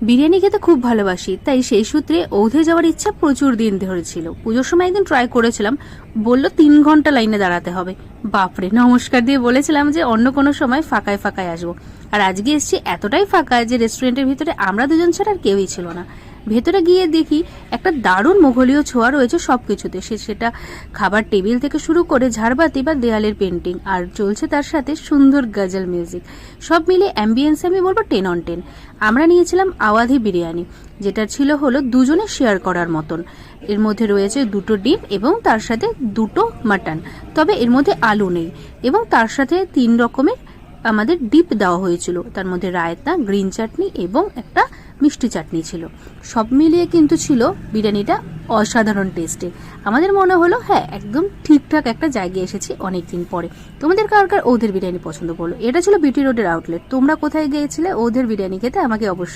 বিরিয়ানি খেতে খুব ভালোবাসি, তাই সেই সূত্রে ঔধে যাওয়ার ইচ্ছা প্রচুর দিন ধরে ছিল। পুজোর সময় একদিন ট্রাই করেছিলাম, বলল 3 ঘন্টা লাইনে দাঁড়াতে হবে। বাপরে, নমস্কার দিয়ে বলেছিলাম যে অন্য কোনো সময় ফাঁকায় ফাঁকায় আসবো। আর আজকে এসছি এতটাই ফাঁকা যে রেস্টুরেন্টের ভিতরে আমরা দুজন ছাড়া আর কেউই ছিল না। ভেতরে গিয়ে দেখি একটা দারুণ মোঘলীয় ছোঁয়া রয়েছে সবকিছুতে, সেটা খাবার টেবিল থেকে শুরু করে ঝাড়বাতি বা দেয়ালের পেন্টিং, আর চলছে তার সাথে সুন্দর গজল মিউজিক। সব মিলে অ্যাম্বিয়েন্স আমি বলবো 10/10। আমরা নিয়েছিলাম আওয়াধি বিরিয়ানি, যেটা ছিল হলো দুজনে শেয়ার করার মতন। এর মধ্যে রয়েছে 2টো ডিম এবং তার সাথে 2টো মাটন, তবে এর মধ্যে আলু নেই। এবং তার সাথে 3 রকমের আমাদের ডিপ দেওয়া হয়েছিল, তার মধ্যে রায়তা, গ্রিন চাটনি এবং একটা মিষ্টি চাটনি ছিল। সব মিলিয়ে কিন্তু ছিল বিরিয়ানিটা অসাধারণ টেস্টে। আমাদের মনে হলো হ্যাঁ, একদম ঠিকঠাক একটা জায়গায় এসেছি অনেকদিন পরে। তোমাদের কার কার ঔধের বিরিয়ানি পছন্দ বলো। এটা ছিল বিটি রোডের আউটলেট। তোমরা কোথায় গিয়েছিলে ঔধের বিরিয়ানি খেতে আমাকে অবশ্যই